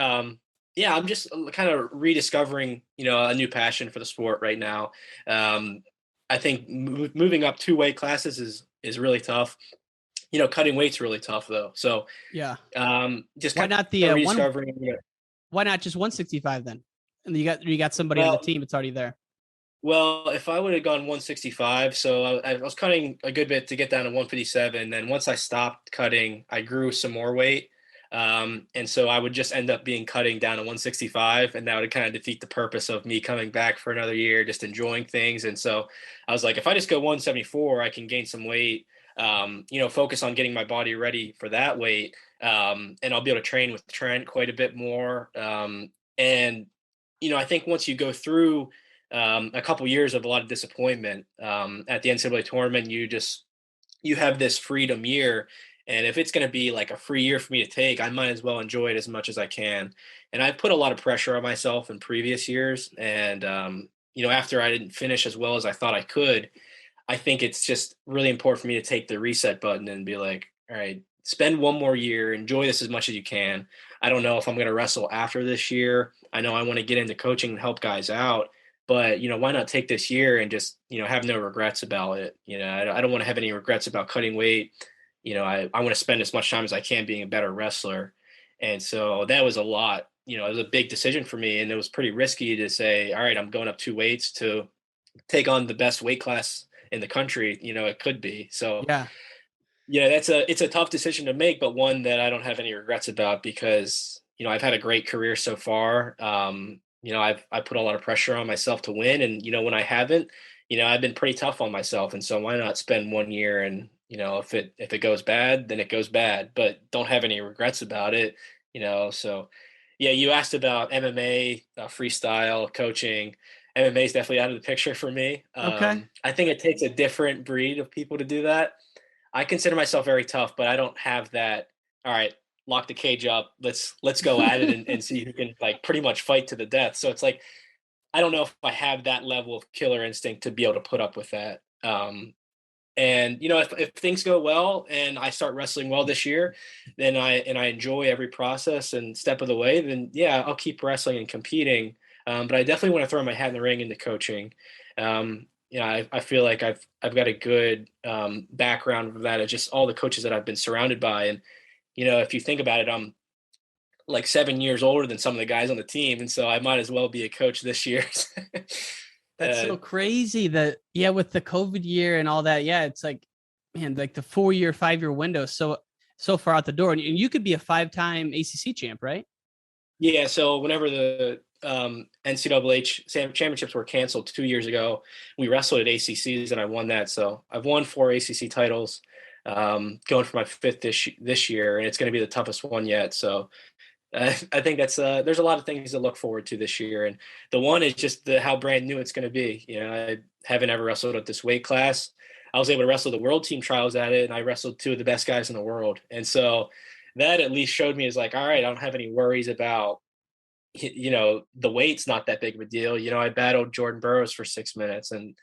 Speaker 2: yeah, I'm just kind of rediscovering, a new passion for the sport right now. I think moving up 2 weight classes is really tough. Cutting weight's really tough though. So
Speaker 1: yeah,
Speaker 2: just
Speaker 1: why not the rediscovering? Why not just 165 then? And you got somebody on the team that's already there.
Speaker 2: Well, if I would have gone 165, so I was cutting a good bit to get down to 157. Then once I stopped cutting, I grew some more weight. And so I would just end up cutting down to 165, and that would kind of defeat the purpose of me coming back for another year, just enjoying things. And so I was like, if I just go 174, I can gain some weight, focus on getting my body ready for that weight. And I'll be able to train with Trent quite a bit more. And I think once you go through a couple years of a lot of disappointment at the NCAA tournament, you have this freedom year. And if it's going to be like a free year for me to take, I might as well enjoy it as much as I can. And I've put a lot of pressure on myself in previous years. And, after I didn't finish as well as I thought I could, I think it's just really important for me to take the reset button and be like, all right, spend one more year, enjoy this as much as you can. I don't know if I'm going to wrestle after this year. I know I want to get into coaching and help guys out, but, why not take this year and just, have no regrets about it. I don't want to have any regrets about cutting weight. I want to spend as much time as I can being a better wrestler. And so that was a lot, it was a big decision for me, and it was pretty risky to say, all right, I'm going up 2 weights to take on the best weight class in the country, it could be. So yeah, it's a tough decision to make, but one that I don't have any regrets about because, I've had a great career so far. I put a lot of pressure on myself to win. And, when I haven't, I've been pretty tough on myself. And so why not spend 1 year and, if it goes bad, then it goes bad, but don't have any regrets about it, so yeah, you asked about MMA, freestyle coaching. MMA is definitely out of the picture for me.
Speaker 1: Okay.
Speaker 2: I think it takes a different breed of people to do that. I consider myself very tough, but I don't have that. All right, lock the cage up. Let's go at it and see who can like pretty much fight to the death. So it's like, I don't know if I have that level of killer instinct to be able to put up with that. And if things go well and I start wrestling well this year, then I enjoy every process and step of the way, then yeah, I'll keep wrestling and competing. But I definitely want to throw my hat in the ring into coaching. I feel like I've got a good background of that. It's just all the coaches that I've been surrounded by. And, if you think about it, I'm like 7 years older than some of the guys on the team. And so I might as well be a coach this year.
Speaker 1: That's so crazy that, with the COVID year and all that. Yeah. It's like, man, like the 4-year, 5-year window. So far out the door, and you could be a 5-time ACC champ, right?
Speaker 2: Yeah. So whenever the NCAA championships were canceled 2 years ago, we wrestled at ACCs and I won that. So I've won 4 ACC titles, going for my 5th this year, and it's going to be the toughest one yet. So I think that's there's a lot of things to look forward to this year. And the one is just how brand new it's going to be. I haven't ever wrestled at this weight class. I was able to wrestle the world team trials at it, and I wrestled 2 of the best guys in the world. And so that at least showed me is like, all right, I don't have any worries about, the weight's not that big of a deal. I battled Jordan Burroughs for 6 minutes, and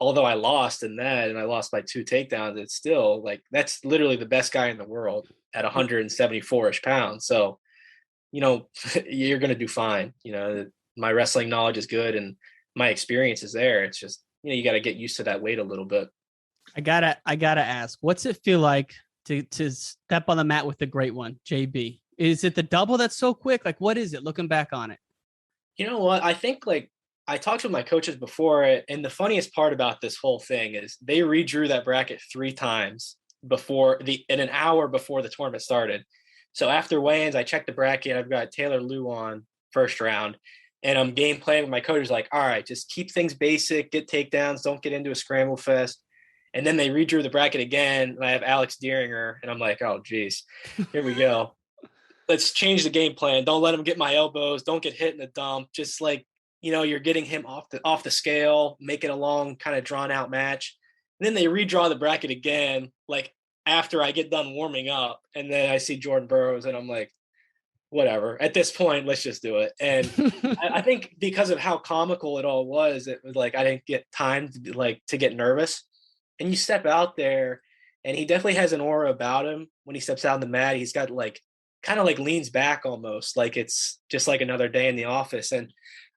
Speaker 2: although I lost in that and I lost by 2 takedowns, it's still like, that's literally the best guy in the world at 174-ish pounds. So, you're going to do fine. My wrestling knowledge is good and my experience is there. It's just, you got to get used to that weight a little bit.
Speaker 1: I gotta ask, what's it feel like to step on the mat with the great one, JB? Is it the double that's so quick? Like, what is it looking back on it?
Speaker 2: You know what? I think like I talked with my coaches before, and the funniest part about this whole thing is they redrew that bracket 3 times in an hour before the tournament started. So after weigh-ins, I checked the bracket. I've got Taylor Liu on first round, and I'm game playing with my coaches like, all right, just keep things basic, get takedowns, don't get into a scramble fest. And then they redrew the bracket again, and I have Alex Dieringer, and I'm like, oh, geez, here we go. Let's change the game plan. Don't let him get my elbows. Don't get hit in the dump. Just like, you're getting him off the scale, make it a long kind of drawn out match. And then they redraw the bracket again, like after I get done warming up, and then I see Jordan Burroughs and I'm like, whatever, at this point, let's just do it. And I think because of how comical it all was, it was like, I didn't get time to get nervous. And you step out there and he definitely has an aura about him. When he steps out on the mat, he's got kind of leans back almost like it's just like another day in the office. And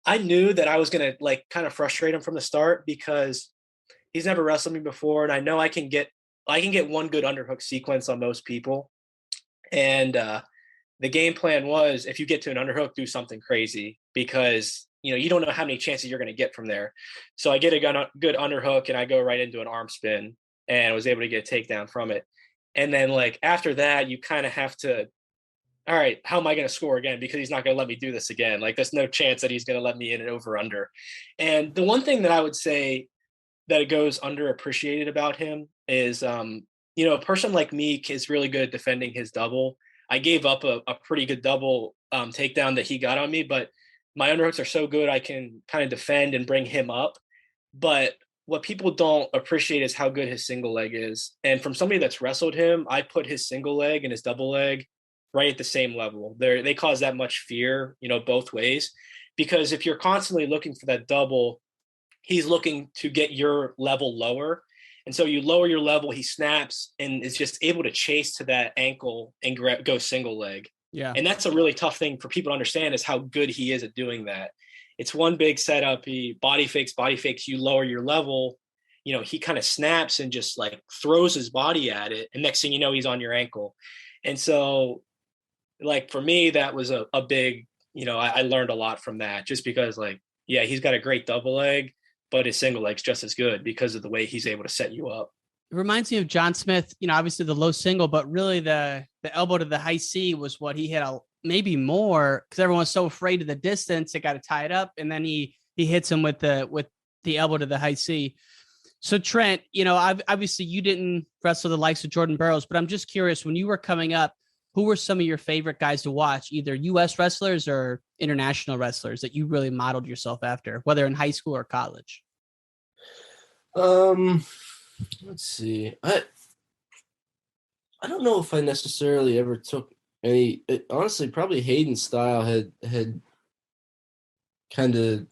Speaker 2: I knew that I was going to kind of frustrate him from the start because he's never wrestled me before. And I know I can get one good underhook sequence on most people. And the game plan was, if you get to an underhook, do something crazy because, you don't know how many chances you're going to get from there. So I get a good underhook and I go right into an arm spin and was able to get a takedown from it. And then after that, you kind of have to, all right, how am I going to score again? Because he's not going to let me do this again. There's no chance that he's going to let me in an over under. And the one thing that I would say that it goes underappreciated about him is, a person like me is really good at defending his double. I gave up a pretty good double takedown that he got on me, but my underhooks are so good I can kind of defend and bring him up. But what people don't appreciate is how good his single leg is. And from somebody that's wrestled him, I put his single leg and his double leg right at the same level. They cause that much fear, both ways. Because if you're constantly looking for that double, he's looking to get your level lower. And so you lower your level, he snaps and is just able to chase to that ankle and go single leg.
Speaker 1: Yeah.
Speaker 2: And that's a really tough thing for people to understand is how good he is at doing that. It's one big setup. He body fakes, you lower your level, he kind of snaps and just throws his body at it. And next thing you know, he's on your ankle. And so like for me, that was a big, I learned a lot from that, just because like, yeah, he's got a great double leg, but his single leg's just as good because of the way he's able to set you up.
Speaker 1: It reminds me of John Smith, obviously the low single, but really the elbow to the high C was what he hit maybe more, because everyone's so afraid of the distance, it got to tie it up. And then he hits him with the elbow to the high C. So Trent, obviously you didn't wrestle the likes of Jordan Burroughs, but I'm just curious, when you were coming up, who were some of your favorite guys to watch, either U.S. wrestlers or international wrestlers that you really modeled yourself after, whether in high school or college?
Speaker 11: Let's see. I don't know if I necessarily ever took any. Honestly, probably Hayden's style had kind of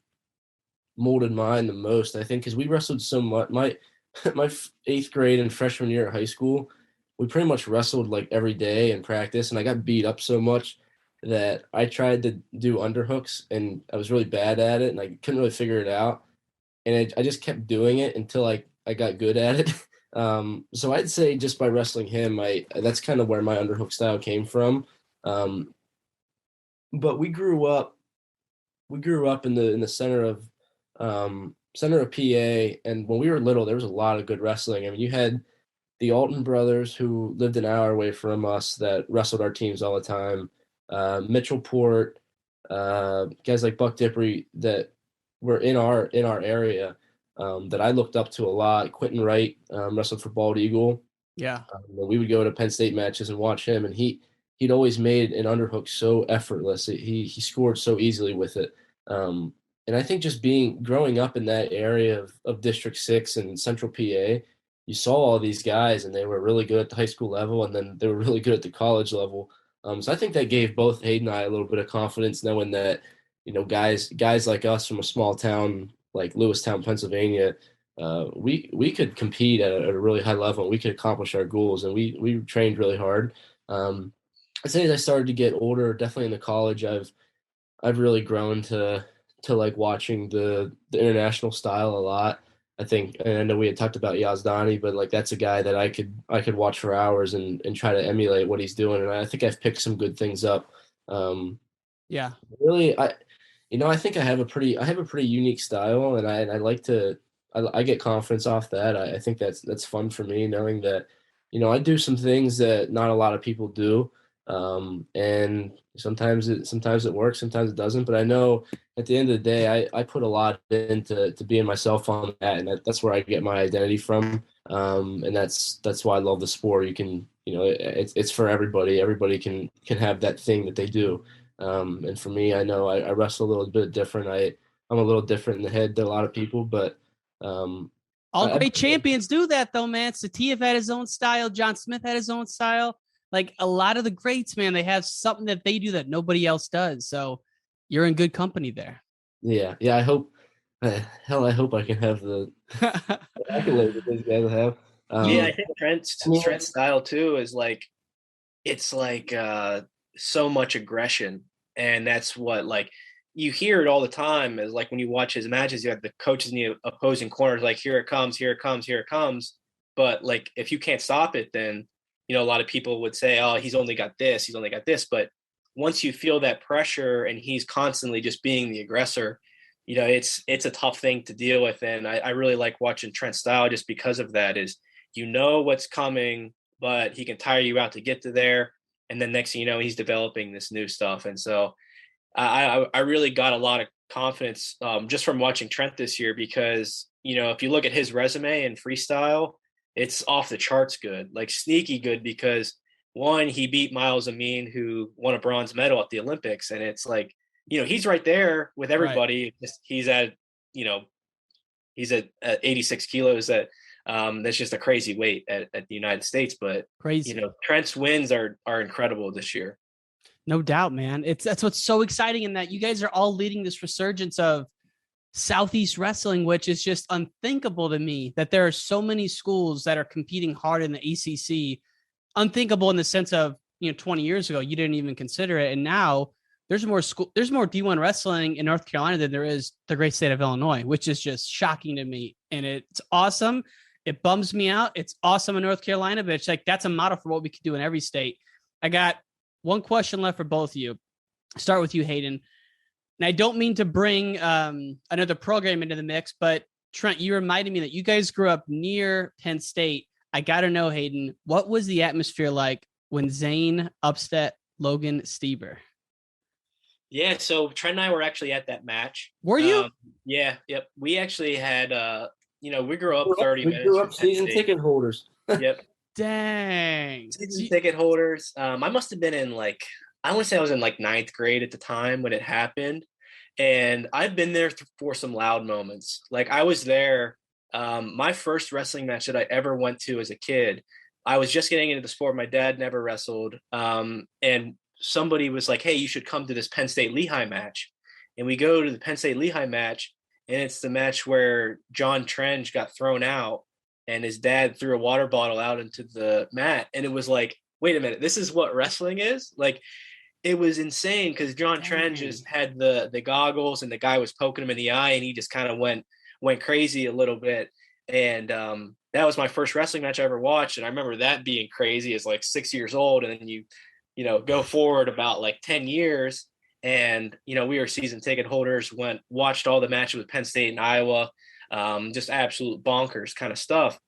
Speaker 11: molded mine the most, I think, because we wrestled so much. My 8th grade and freshman year at high school, we pretty much wrestled like every day in practice, and I got beat up so much that I tried to do underhooks, and I was really bad at it, and I couldn't really figure it out. And I just kept doing it until I got good at it. So I'd say just by wrestling him, that's kind of where my underhook style came from. But we grew up in the center of PA, and when we were little, there was a lot of good wrestling. I mean, you had the Alton brothers, who lived an hour away from us, that wrestled our teams all the time. Mitchellport, guys like Buck Dippery that were in our area, that I looked up to a lot. Quentin Wright wrestled for Bald Eagle.
Speaker 1: Yeah.
Speaker 11: We would go to Penn State matches and watch him, and he'd always made an underhook so effortless. He scored so easily with it. And I think just growing up in that area of District 6 and Central PA, you saw all these guys, and they were really good at the high school level, and then they were really good at the college level. So I think that gave both Hayden and I a little bit of confidence, knowing that, guys like us from a small town like Lewistown, Pennsylvania, we could compete at a really high level, and we could accomplish our goals, and we trained really hard. I'd say as I started to get older, definitely in the college, I've really grown to like watching the international style a lot. I think, and I know we had talked about Yazdani, but like that's a guy that I could watch for hours and try to emulate what he's doing. And I think I've picked some good things up.
Speaker 1: Yeah,
Speaker 11: really, I think I have a pretty unique style, and I like to, I get confidence off that. I think that's fun for me, knowing that, I do some things that not a lot of people do. And sometimes it works, sometimes it doesn't, but I know at the end of the day, I put a lot into being myself on that, and that's where I get my identity from. And that's why I love the sport. You can, it's for everybody. Everybody can have that thing that they do. And for me, I know I wrestle a little bit different. I'm a little different in the head than a lot of people, but
Speaker 1: all great champions do that though, man. Sativ had his own style. John Smith had his own style. Like a lot of the greats, man, they have something that they do that nobody else does. So you're in good company there.
Speaker 11: Yeah. I hope I hope I can have the accolades that these guys have.
Speaker 2: Yeah, I think Trent's style too is like, it's like so much aggression, and that's what, like, you hear it all the time, is like when you watch his matches, you have the coaches in the opposing corners like, here it comes, here it comes, here it comes. But like, if you can't stop it, then a lot of people would say, oh, he's only got this. But once you feel that pressure and he's constantly just being the aggressor, it's a tough thing to deal with. And I really like watching Trent's style just because of that, is what's coming, but he can tire you out to get to there. And then next thing you know, he's developing this new stuff. And so I really got a lot of confidence just from watching Trent this year, because, if you look at his resume and freestyle, it's off the charts good, like sneaky good, because one, he beat Miles Amin, who won a bronze medal at the Olympics. And it's like, he's right there with everybody. Right. He's at 86 kilos. That's just a crazy weight at the United States. But
Speaker 1: crazy,
Speaker 2: Trent's wins are incredible this year.
Speaker 1: No doubt, man. That's what's so exciting, in that you guys are all leading this resurgence of Southeast wrestling, which is just unthinkable to me, that there are so many schools that are competing hard in the ACC. Unthinkable in the sense of, 20 years ago, you didn't even consider it. And now there's more D1 wrestling in North Carolina than there is the great state of Illinois, which is just shocking to me. And it's awesome. It bums me out. It's awesome in North Carolina, but it's like, that's a model for what we could do in every state. I got one question left for both of you. Start with you, Hayden. And I don't mean to bring another program into the mix, but Trent, you reminded me that you guys grew up near Penn State. I got to know, Hayden, what was the atmosphere like when Zane upset Logan Stieber?
Speaker 2: Yeah, so Trent and I were actually at that match.
Speaker 1: Were you?
Speaker 2: Yeah, yep. We actually had, we grew up 30 minutes.
Speaker 11: We grew up
Speaker 2: from Penn
Speaker 11: season
Speaker 2: State.
Speaker 11: ticket holders.
Speaker 2: Yep.
Speaker 1: Dang.
Speaker 2: Season ticket holders. I must have been in I want to say I was in ninth grade at the time when it happened. And I've been there for some loud moments. I was there. My first wrestling match that I ever went to as a kid, I was just getting into the sport. My dad never wrestled. And somebody was like, hey, you should come to this Penn State Lehigh match. And we go to the Penn State Lehigh match. And it's the match where John Trenge got thrown out and his dad threw a water bottle out into the mat. And it was like, wait a minute, this is what wrestling is? It was insane because John Trenge just had the goggles and the guy was poking him in the eye and he just kind of went crazy a little bit. And that was my first wrestling match I ever watched. And I remember that being crazy as 6 years old. And then you go forward about 10 years and, we were season ticket holders, watched all the matches with Penn State and Iowa, just absolute bonkers kind of stuff.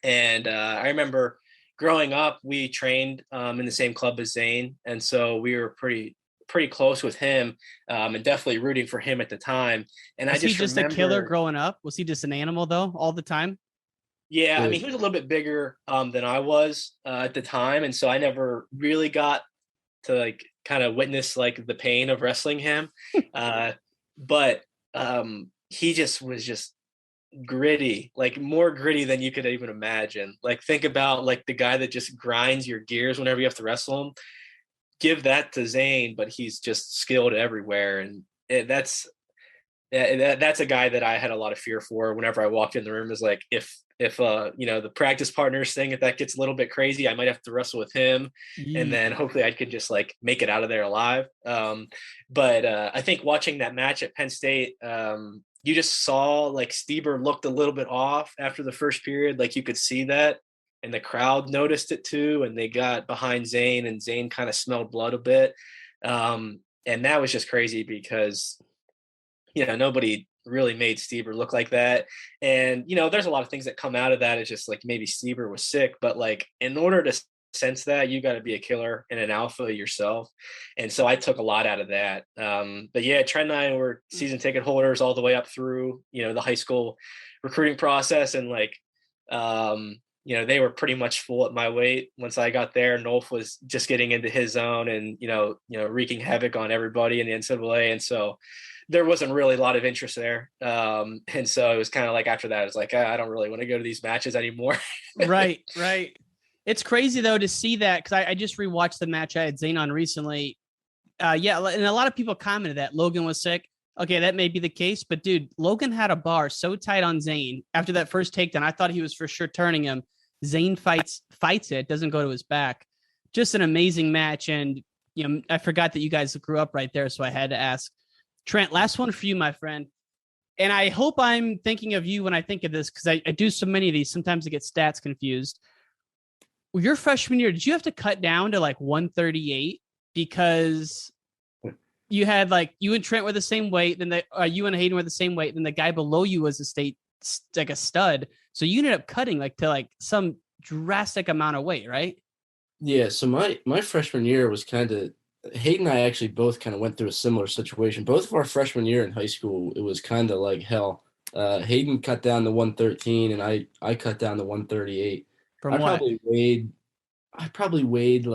Speaker 2: And I remember growing up, we trained in the same club as Zane. And so we were pretty close with him and definitely rooting for him at the time. And
Speaker 1: was he just a killer growing up? Was he just an animal though, all the time?
Speaker 2: Yeah. I mean, he was a little bit bigger than I was at the time. And so I never really got to kind of witness the pain of wrestling him. But he just was just gritty, more gritty than you could even imagine. Think about the guy that just grinds your gears whenever you have to wrestle him. Give that to Zane, but he's just skilled everywhere. And that's a guy that I had a lot of fear for whenever I walked in the room. Is if the practice partners thing, if that gets a little bit crazy, I might have to wrestle with him. And then hopefully I could just make it out of there alive. But I think watching that match at Penn State, you just saw Stieber looked a little bit off after the first period. You could see that, and the crowd noticed it too. And they got behind Zane, and Zane kind of smelled blood a bit. And that was just crazy because, nobody really made Stieber look like that. And, there's a lot of things that come out of that. It's just maybe Stieber was sick, but in order to sense that, you got to be a killer and an alpha yourself. And so I took a lot out of that. But yeah, Trent and I were season ticket holders all the way up through, the high school recruiting process. And they were pretty much full at my weight. Once I got there, Nolf was just getting into his zone and, wreaking havoc on everybody in the NCAA. And so there wasn't really a lot of interest there. And so it was kind of after that, it was I don't really want to go to these matches anymore.
Speaker 1: Right. It's crazy though to see that, because I just rewatched the match I had Zane on recently. Yeah, and a lot of people commented that Logan was sick. Okay, that may be the case, but dude, Logan had a bar so tight on Zane after that first takedown. I thought he was for sure turning him. Zane fights it, doesn't go to his back. Just an amazing match. And I forgot that you guys grew up right there, so I had to ask. Trent, last one for you, my friend. And I hope I'm thinking of you when I think of this, because I do so many of these. Sometimes I get stats confused. Your freshman year, did you have to cut down to 138 because you had you and Trent were the same weight, then you and Hayden were the same weight, then the guy below you was a stud. So you ended up cutting to some drastic amount of weight, right?
Speaker 11: Yeah. So my freshman year was kind of, Hayden and I actually both kind of went through a similar situation. Both of our freshman year in high school, it was kind of like hell. Hayden cut down to 113 and I cut down to 138.
Speaker 1: From what?
Speaker 11: I probably weighed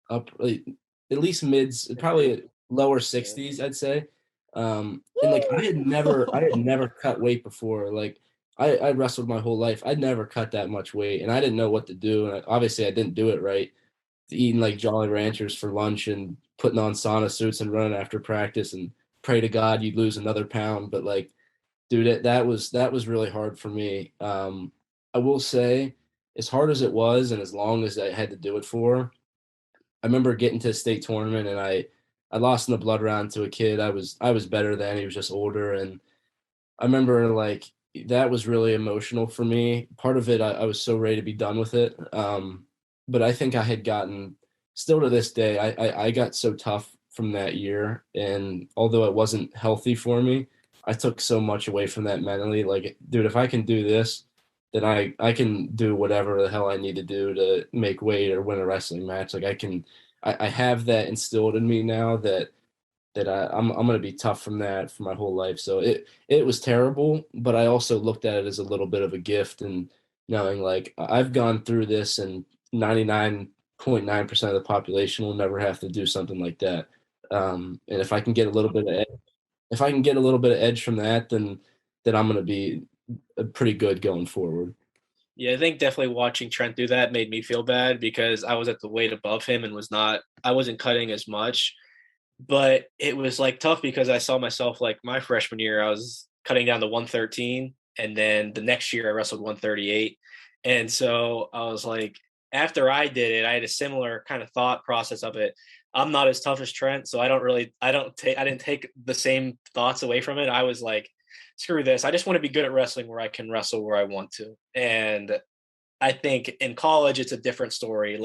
Speaker 11: up at least mids, probably lower 60s, I'd say. And I had never cut weight before. I wrestled my whole life. I'd never cut that much weight, and I didn't know what to do. And obviously I didn't do it right. Eating Jolly Ranchers for lunch and putting on sauna suits and running after practice and pray to God you'd lose another pound. But dude, that was really hard for me. I will say, as hard as it was and as long as I had to do it for, I remember getting to a state tournament and I lost in the blood round to a kid. I was better than, he was just older. And I remember that was really emotional for me. Part of it, I was so ready to be done with it. But I think I had gotten still to this day, I got so tough from that year. And although it wasn't healthy for me, I took so much away from that mentally. Like, dude, if I can do this, then I can do whatever the hell I need to do to make weight or win a wrestling match. Like I have that instilled in me now that I'm going to be tough from that for my whole life. So it was terrible, but I also looked at it as a little bit of a gift, and knowing like I've gone through this, and 99.9% of the population will never have to do something like that. And if I can get a little bit of edge from that, then I'm going to be pretty good going forward.
Speaker 2: Yeah, I think definitely watching Trent do that made me feel bad because I was at the weight above him and I wasn't cutting as much. But it was like tough because I saw myself like my freshman year, I was cutting down to 113. And then the next year I wrestled 138. And so I was like, after I did it, I had a similar kind of thought process of it. I'm not as tough as Trent, so I didn't take the same thoughts away from it. I was like, screw this. I just want to be good at wrestling where I can wrestle where I want to. And I think in college, it's a different story.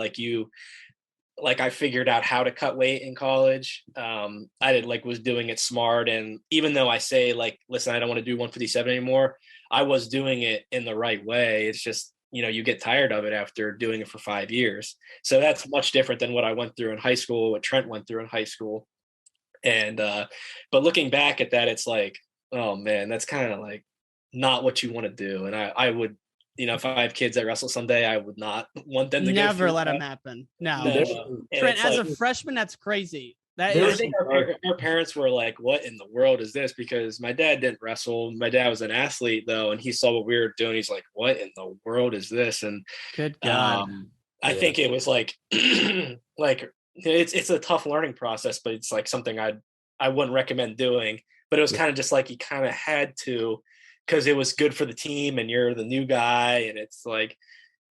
Speaker 2: I figured out how to cut weight in college. Was doing it smart. And even though I say like, listen, I don't want to do 157 anymore, I was doing it in the right way. It's just, you get tired of it after doing it for 5 years. So that's much different than what I went through in high school, what Trent went through in high school. And, but looking back at that, it's like, oh man, that's kind of like not what you want to do. And I would, if I have kids that wrestle someday, I would not want them to
Speaker 1: never let them happen. No. Trent, as a freshman, that's crazy.
Speaker 2: I think our parents were like, what in the world is this? Because my dad didn't wrestle. My dad was an athlete though. And he saw what we were doing. He's like, what in the world is this? And
Speaker 1: good God.
Speaker 2: I think it was like, it's a tough learning process, but it's like something I wouldn't recommend doing. But it was kind of just like, you kind of had to, because it was good for the team and you're the new guy. And it's like,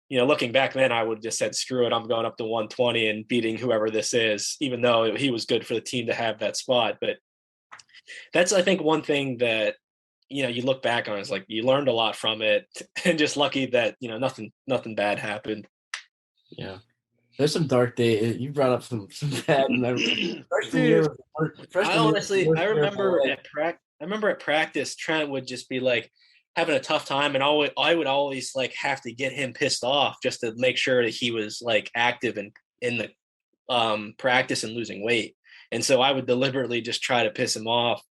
Speaker 2: looking back then, I would have just said, screw it. I'm going up to 120 and beating whoever this is, even though he was good for the team to have that spot. But that's, I think, one thing that, you look back on is like, you learned a lot from it and just lucky that, nothing bad happened.
Speaker 11: Yeah. There's some dark days. You brought up some bad memories.
Speaker 2: I remember at practice, Trent would just be like having a tough time, and I would always like have to get him pissed off just to make sure that he was like active and in the practice and losing weight. And so I would deliberately just try to piss him off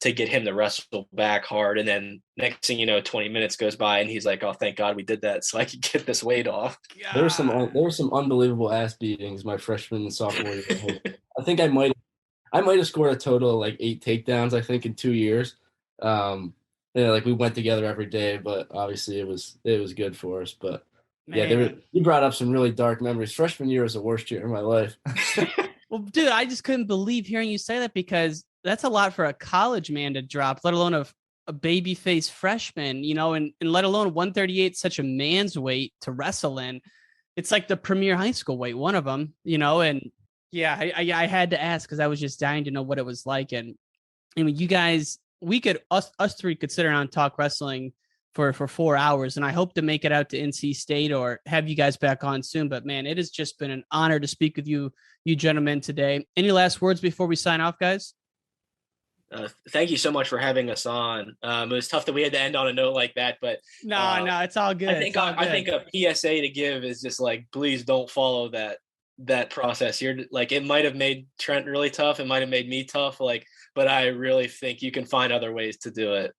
Speaker 2: to get him to wrestle back hard. And then next thing you know, 20 minutes goes by and he's like, oh, thank God we did that so I could get this weight off.
Speaker 11: There were some unbelievable ass beatings my freshman and sophomore year. I think I might have scored a total of like 8 takedowns, I think, in 2 years. We went together every day, but obviously it was good for us. But man. You brought up some really dark memories. Freshman year was the worst year of my life.
Speaker 1: Well, dude, I just couldn't believe hearing you say that, because that's a lot for a college man to drop, let alone a baby face freshman, and let alone 138, such a man's weight to wrestle in. It's like the premier high school weight, one of them, and yeah, I had to ask because I was just dying to know what it was like. And I mean, you guys, us three could sit around and talk wrestling for 4 hours, and I hope to make it out to NC State or have you guys back on soon. But man, it has just been an honor to speak with you gentlemen today. Any last words before we sign off, guys?
Speaker 2: Thank you so much for having us on. It was tough that we had to end on a note like that, but
Speaker 1: no, it's all good.
Speaker 2: I think a PSA to give is just like, please don't follow that process. You're like, it might have made Trent really tough. It might have made me tough. But I really think you can find other ways to do it.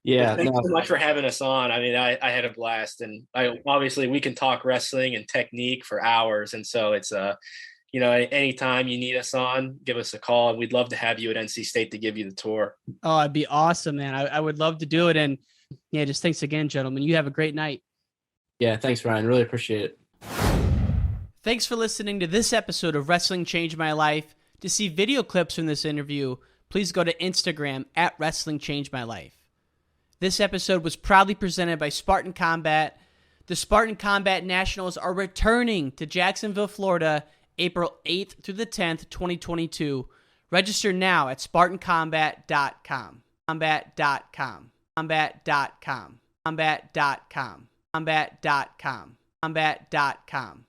Speaker 11: Yeah.
Speaker 2: Thanks so much for having us on. I mean, I had a blast, and obviously we can talk wrestling and technique for hours. And so it's anytime you need us on, give us a call, and we'd love to have you at NC State to give you the tour.
Speaker 1: Oh, it'd be awesome, man. I would love to do it. And yeah, just thanks again, gentlemen. You have a great night.
Speaker 11: Yeah. Thanks, Ryan. Really appreciate it.
Speaker 1: Thanks for listening to this episode of Wrestling Changed My Life. To see video clips from this interview, please go to Instagram at Wrestling Changed My Life. This episode was proudly presented by Spartan Combat. The Spartan Combat Nationals are returning to Jacksonville, Florida, April 8th through the 10th, 2022. Register now at SpartanCombat.com. Combat.com. Combat.com. Combat.com. Combat.com. Combat.com.